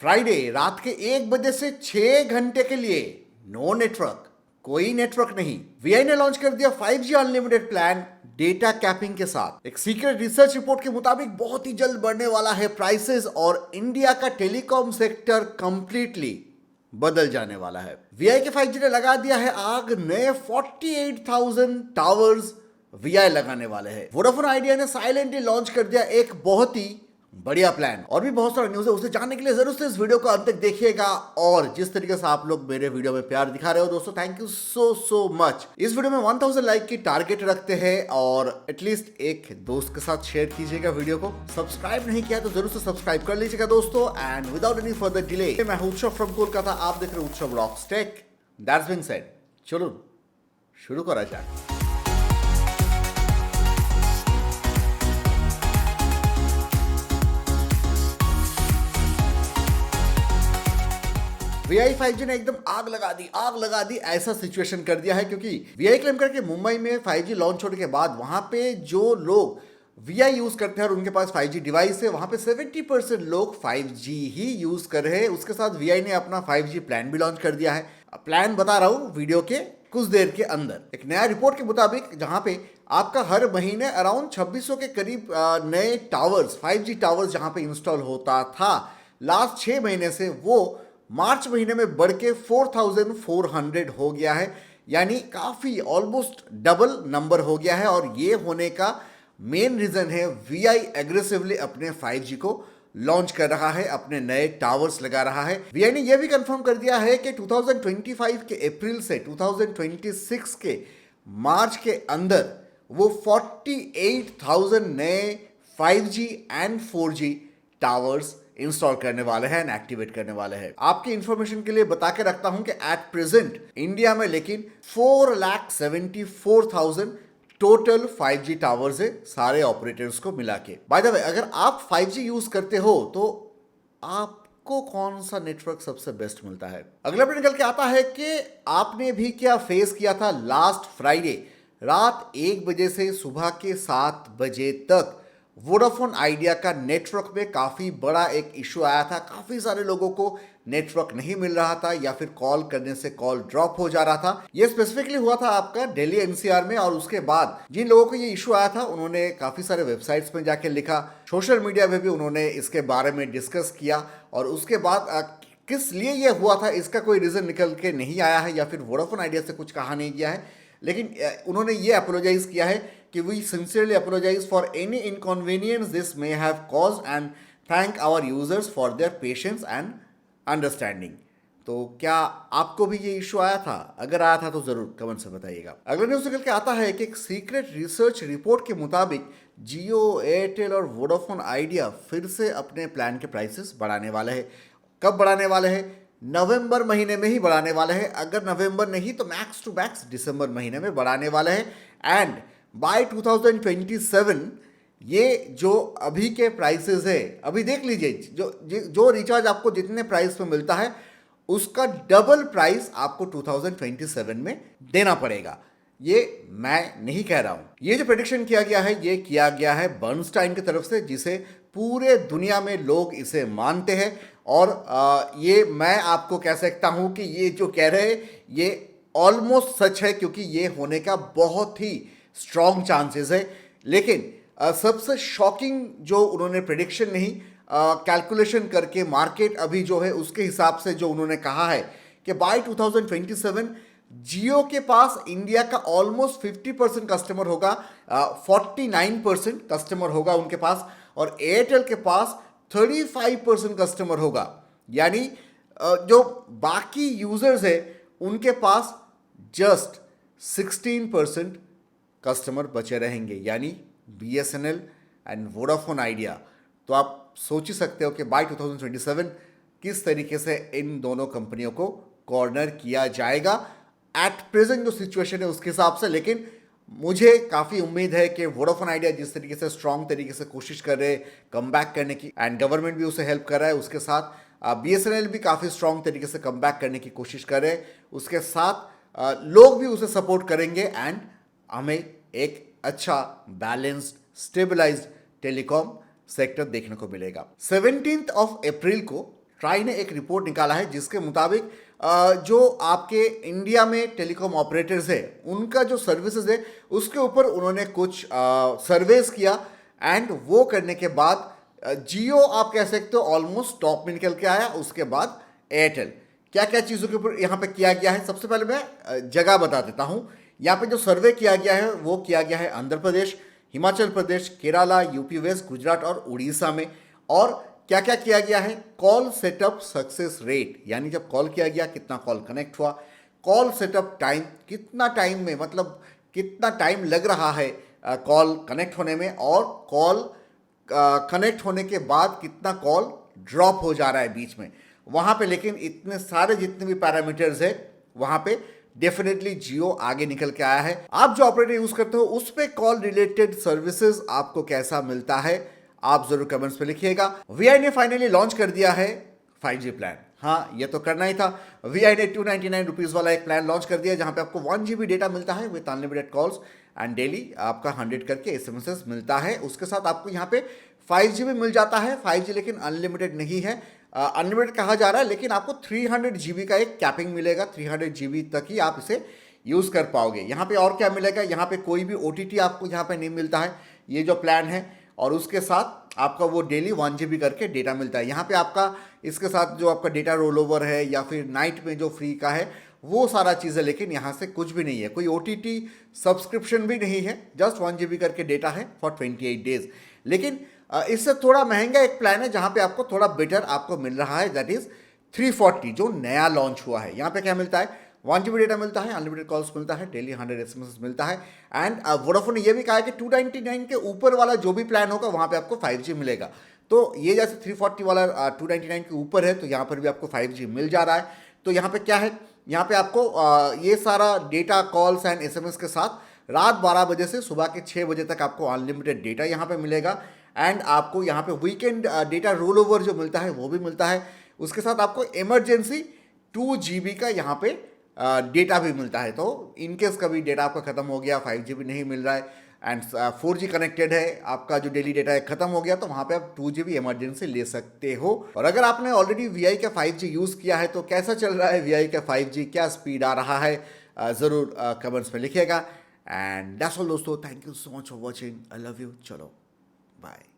Friday रात के 1 बजे से 6 घंटे के लिए नो नेटवर्क, कोई नेटवर्क नहीं। वीआई ने लॉन्च कर दिया 5G unlimited plan data capping के साथ। एक सीक्रेट रिसर्च रिपोर्ट के मुताबिक बहुत ही जल्द बढ़ने वाला है प्राइसेस और इंडिया का टेलीकॉम सेक्टर कंप्लीटली बदल जाने वाला है। वीआई के 5G ने लगा दिया है आग, नए 48,000 टावर्स वीआई लगाने वाले हैं। वोडाफोन आइडिया ने साइलेंटली लॉन्च कर दिया एक बहुत ही बढ़िया प्लान। और भी बहुत सारा न्यूज है, उसे जानने के लिए जरूर से इस वीडियो को अंत तक देखिएगा। और जिस तरीके से आप लोग मेरे वीडियो में प्यार दिखा रहे हो दोस्तों, थैंक यू सो मच। इस वीडियो में 1000 लाइक की टारगेट रखते हैं और एटलीस्ट एक दोस्त के साथ शेयर कीजिएगा वीडियो को। सब्सक्राइब नहीं किया तो जरूर से सब्सक्राइब कर लीजिएगा दोस्तों। And without any further delay, मैं हूं उत्सव फ्रॉम कोलकाता, आप देख रहे हैं Utsav rocks tech. That's being said, चलो शुरू करा जाए। वीआई 5G ने एकदम आग लगा दी ऐसा सिचुएशन कर दिया है, क्योंकि वीआई क्लेम करके मुंबई में 5G लॉन्च होने के बाद वहां पे जो लोग वीआई यूज करते हैं और उनके पास 5G डिवाइस है, वहां पे 70% लोग 5G ही यूज कर रहे हैं। उसके साथ वीआई ने अपना 5G प्लान भी लॉन्च कर दिया है। प्लान बता रहा हूं वीडियो के कुछ देर के अंदर। एक नया रिपोर्ट के मुताबिक जहां पे आपका हर महीने अराउंड 2600 के करीब नए टावर्स, 5G टावर्स जहां पे इंस्टॉल होता था, लास्ट 6 महीने से वो मार्च महीने में बढ़ के 4400 हो गया है। यानी काफी ऑलमोस्ट डबल नंबर हो गया है। और ये होने का मेन रीजन है वीआई एग्रेसिवली अपने 5G को लॉन्च कर रहा है, अपने नए टावर्स लगा रहा है। वीआई ने यह भी कंफर्म कर दिया है कि 2025 के अप्रैल से 2026 के मार्च के अंदर वो 48,000 नए 5G and 4G towers install करने वाले हैं एंड एक्टिवेट करने वाले हैं। आपकी इंफॉर्मेशन के लिए बता के रखता हूं कि एट प्रेजेंट इंडिया में लेकिन 4,74,000 टोटल 5G टावर्स है, सारे ऑपरेटर्स को मिला के। बाय द वे, अगर आप 5G यूज करते हो तो आपको कौन सा नेटवर्क सबसे बेस्ट मिलता है? अगला अपडेट निकल के आता है कि आपने भी क्या फेस किया था लास्ट फ्राइडे रात 1 बजे से सुबह के 7 बजे तक। वोडाफोन आइडिया का नेटवर्क में काफ़ी बड़ा एक इशू आया था। काफ़ी सारे लोगों को नेटवर्क नहीं मिल रहा था या फिर कॉल करने से कॉल ड्रॉप हो जा रहा था। यह स्पेसिफिकली हुआ था आपका दिल्ली एनसीआर में। और उसके बाद जिन लोगों को ये इशू आया था उन्होंने काफ़ी सारे वेबसाइट्स में जाके लिखा, सोशल मीडिया में भी उन्होंने इसके बारे में डिस्कस किया। और उसके बाद किस लिए ये हुआ था इसका कोई रीज़न निकल के नहीं आया है या फिर वोडाफोन आइडिया से कुछ कहा नहीं गया है। लेकिन उन्होंने ये अपोलोजाइज किया है कि we sincerely apologise for any inconvenience this may have cause and thank our users for their patience and understanding. तो क्या आपको भी ये इशू आया था? अगर आया था तो जरूर कमेंट से बताइएगा। अगला न्यूज निकल के आता है कि एक सीक्रेट रिसर्च रिपोर्ट के मुताबिक जियो, एयरटेल और वोडाफोन आइडिया फिर से अपने प्लान के प्राइसेस बढ़ाने वाले हैं। कब बढ़ाने वाले हैं? नवंबर महीने में ही बढ़ाने वाले हैं। अगर नवंबर नहीं तो मैक्स टू मैक्स दिसंबर महीने में बढ़ाने वाले हैं। एंड बाय 2027 ये जो अभी के प्राइसेस है, अभी देख लीजिए, जो रिचार्ज आपको जितने प्राइस में मिलता है उसका डबल प्राइस आपको 2027 में देना पड़ेगा। ये मैं नहीं कह रहा हूं, ये जो प्रेडिक्शन किया गया है ये किया गया है बर्नस्टाइन की तरफ से, जिसे पूरे दुनिया में लोग इसे मानते हैं। और ये मैं आपको कह सकता हूं कि ये जो कह रहे हैं ये ऑलमोस्ट सच है, क्योंकि ये होने का बहुत ही स्ट्रॉन्ग चांसेस है। लेकिन सबसे शॉकिंग जो उन्होंने प्रेडिक्शन नहीं, कैलकुलेशन करके मार्केट अभी जो है उसके हिसाब से जो उन्होंने कहा है कि बाय 2027 जियो के पास इंडिया का ऑलमोस्ट 50% कस्टमर होगा, 49% कस्टमर होगा उनके पास, और एयरटेल के पास 35% कस्टमर होगा। यानी जो बाकी यूजर्स है उनके पास जस्ट 16% कस्टमर बचे रहेंगे, यानी बीएसएनएल एंड वोडाफोन आइडिया। तो आप सोच ही सकते हो कि बाय 2027 किस तरीके से इन दोनों कंपनियों को कॉर्नर किया जाएगा एट प्रेजेंट जो सिचुएशन है उसके हिसाब से। लेकिन मुझे काफ़ी उम्मीद है कि वोडाफोन आइडिया जिस तरीके से स्ट्रॉन्ग तरीके से कोशिश कर रहे हैं कम बैक करने की, एंड गवर्नमेंट भी उसे हेल्प कर रहा है, उसके साथ बीएसएनएल भी काफ़ी स्ट्रॉन्ग तरीके से कम बैक करने की कोशिश कर रहे हैं, उसके साथ लोग भी उसे सपोर्ट करेंगे एंड हमें एक अच्छा बैलेंस्ड स्टेबलाइज्ड टेलीकॉम सेक्टर देखने को मिलेगा। 17 अप्रैल को ट्राई ने एक रिपोर्ट निकाला है जिसके मुताबिक जो आपके इंडिया में टेलीकॉम ऑपरेटर्स है उनका जो सर्विसेज है उसके ऊपर उन्होंने कुछ सर्वेस किया, एंड वो करने के बाद जियो आप कह सकते हो ऑलमोस्ट टॉप में निकल के आया, उसके बाद एयरटेल। क्या क्या चीज़ों के ऊपर यहाँ पे किया गया है, सबसे पहले मैं जगह बता देता हूँ। यहाँ पे जो सर्वे किया गया है वो किया गया है आंध्र प्रदेश, हिमाचल प्रदेश, केरला, यूपी वेस्ट, गुजरात और उड़ीसा में। और क्या क्या किया गया है, कॉल सेटअप सक्सेस रेट, यानी जब कॉल किया गया कितना कॉल कनेक्ट हुआ, कॉल सेटअप टाइम कितना टाइम में, मतलब कितना टाइम लग रहा है कॉल कनेक्ट होने में, और कॉल कनेक्ट होने के बाद कितना कॉल ड्रॉप हो जा रहा है बीच में वहाँ पे। लेकिन इतने सारे जितने भी पैरामीटर्स है वहाँ पे डेफिनेटली जियो आगे निकल के आया है। आप जो ऑपरेटर यूज करते हो उस पे कॉल रिलेटेड सर्विसेज आपको कैसा मिलता है आप जरूर कमेंट्स पे लिखिएगा। वीआई ने फाइनली लॉन्च कर दिया है 5G प्लान। हाँ, ये तो करना ही था। वीआई ने 299 रुपीज़ वाला एक प्लान लॉन्च कर दिया जहां पे आपको 1 GB डेटा मिलता है with unlimited calls and daily आपका 100 करके एसएमएस मिलता है। उसके साथ आपको यहाँ पे 5G भी मिल जाता है। 5G लेकिन अनलिमिटेड नहीं है, अनलिमिटेड कहा जा रहा है, लेकिन आपको 300 GB का एक कैपिंग मिलेगा। 300 GB तक ही आप इसे यूज़ कर पाओगे। यहाँ पे और क्या मिलेगा, यहाँ पे कोई भी OTT आपको यहाँ पे नहीं मिलता है, ये जो प्लान है। और उसके साथ आपका वो डेली 1 GB करके डेटा मिलता है। यहाँ पे आपका इसके साथ जो आपका डेटा रोल ओवर है या फिर नाइट में जो फ्री का है वो सारा चीज़ें, लेकिन यहाँ से कुछ भी नहीं है, कोई OTT सब्सक्रिप्शन भी नहीं है, जस्ट 1 GB करके डेटा है फॉर 28 डेज। लेकिन इससे थोड़ा महंगा एक प्लान है जहाँ पे आपको थोड़ा बेटर आपको मिल रहा है, दैट इज 340 जो नया लॉन्च हुआ है। यहाँ पे क्या मिलता है, 1 GB डेटा मिलता है, अनलिमिटेड कॉल्स मिलता है, डेली 100 एसएमएस मिलता है। एंड वोडाफोन ने यह भी कहा है कि 299 के ऊपर वाला जो भी प्लान होगा वहाँ पे आपको 5G मिलेगा। तो ये जैसे 340 वाला 299 के ऊपर है तो यहाँ पर भी आपको 5G मिल जा रहा है। तो यहाँ पे क्या है, यहाँ पे आपको ये सारा डेटा कॉल्स एंड एसएमएस के साथ रात 12 बजे से सुबह के 6 बजे तक आपको अनलिमिटेड डेटा यहाँ पे मिलेगा। एंड आपको यहाँ पे वीकेंड डेटा रोल ओवर जो मिलता है वो भी मिलता है। उसके साथ आपको इमरजेंसी 2 GB का यहाँ पे डेटा भी मिलता है। तो इनकेस कभी डेटा आपका ख़त्म हो गया, 5G भी नहीं मिल रहा है एंड 4G कनेक्टेड है, आपका जो डेली डेटा है ख़त्म हो गया, तो वहाँ पे आप 2 GB इमरजेंसी ले सकते हो। और अगर आपने ऑलरेडी वीआई का 5G यूज़ किया है तो कैसा चल रहा है वीआई का 5G, क्या स्पीड आ रहा है, ज़रूर कमेंट्स में लिखिएगा। एंड दैट्स ऑल दोस्तों, thank you so much for watching, I love you, चलो बाय।